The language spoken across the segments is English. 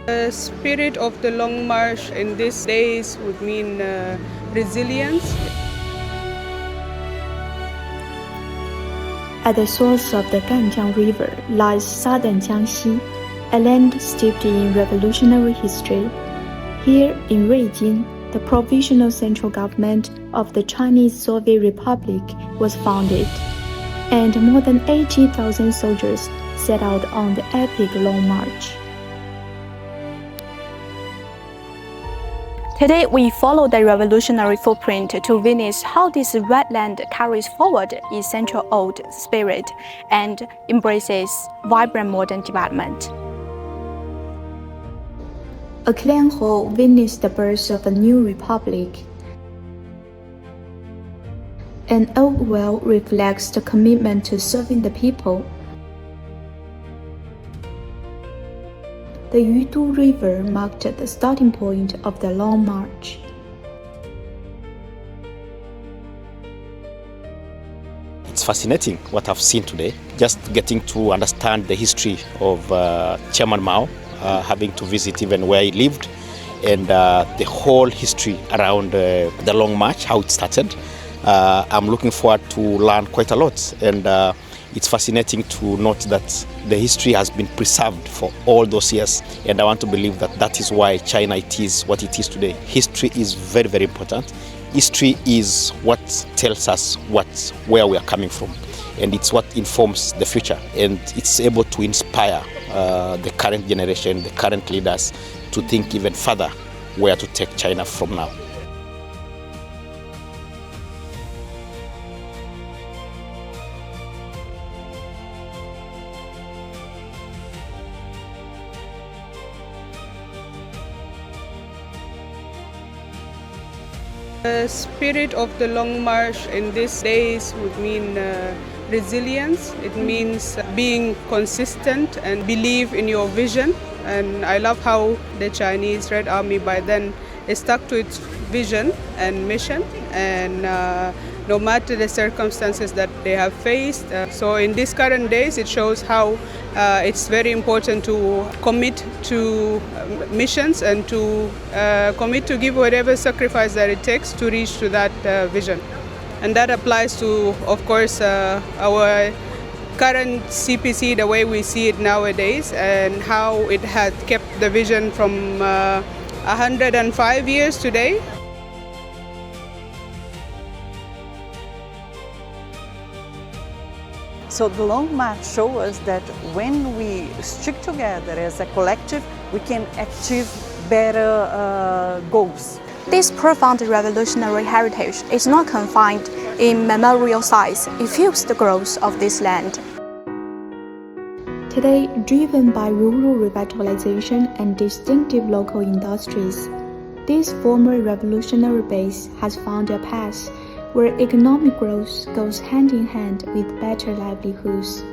The spirit of the Long March in these days would mean resilience. At the source of the Ganzhou River lies southern Jiangxi, a land steeped in revolutionary history. Here in Ruijin, the provisional central government of the Chinese Soviet Republic was founded, and more than 80,000 soldiers set out on the epic Long March. Today, we follow the revolutionary footprint to witness how this red land carries forward its central old spirit and embraces vibrant modern development. A clan hall witnessed the birth of a new republic. An old well reflects the commitment to serving the people. The Yudu River marked the starting point of the Long March. It's fascinating what I've seen today, just getting to understand the history of Chairman Mao, having to visit even where he lived, and the whole history around the Long March, how it started. I'm looking forward to learn quite a lot, and it's fascinating to note that the history has been preserved for all those years, and I want to believe that that is why China it is what it is today. History is very, very important. History is what tells us where we are coming from, and it's what informs the future, and it's able to inspire the current generation, the current leaders, to think even further where to take China from now. The spirit of the Long March in these days would mean resilience. It means being consistent and believe in your vision. And I love how the Chinese Red Army by then is stuck to its vision and mission, and no matter the circumstances that they have faced. So in these current days, it shows how it's very important to commit to missions and to commit to give whatever sacrifice that it takes to reach to that vision. And that applies to, of course, our current CPC, the way we see it nowadays, and how it had kept the vision from 105 years today. So the Long March shows us that when we stick together as a collective, we can achieve better goals. This profound revolutionary heritage is not confined in memorial sites. It fuels the growth of this land. Today, driven by rural revitalization and distinctive local industries, this former revolutionary base has found a path where economic growth goes hand in hand with better livelihoods.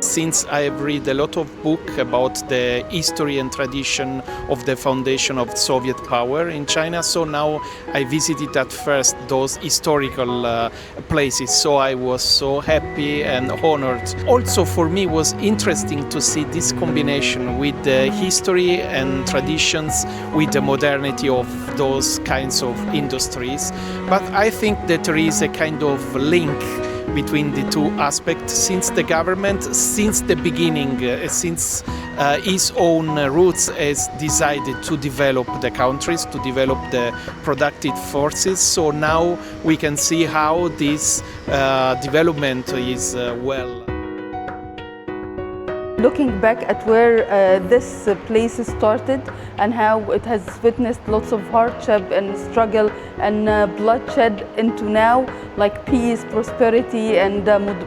Since I've read a lot of books about the history and tradition of the foundation of Soviet power in China, so now I visited at first those historical places, so I was so happy and honored. Also for me was interesting to see this combination with the history and traditions with the modernity of those kinds of industries, but I think that there is a kind of link between the two aspects, since the government, since the beginning, since its own roots has decided to develop the countries, to develop the productive forces. So now we can see how this development is well. Looking back at where this place started and how it has witnessed lots of hardship and struggle and bloodshed into now, like peace, prosperity and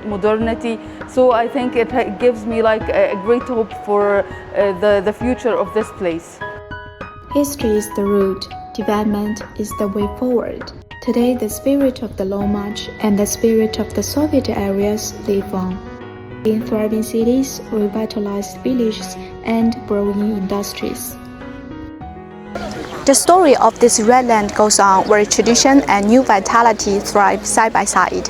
modernity. So I think it gives me like a great hope for the future of this place. History is the root, development is the way forward. Today, the spirit of the Long March and the spirit of the Soviet areas live on. In thriving cities, revitalized villages, and growing industries. The story of this red land goes on where tradition and new vitality thrive side by side.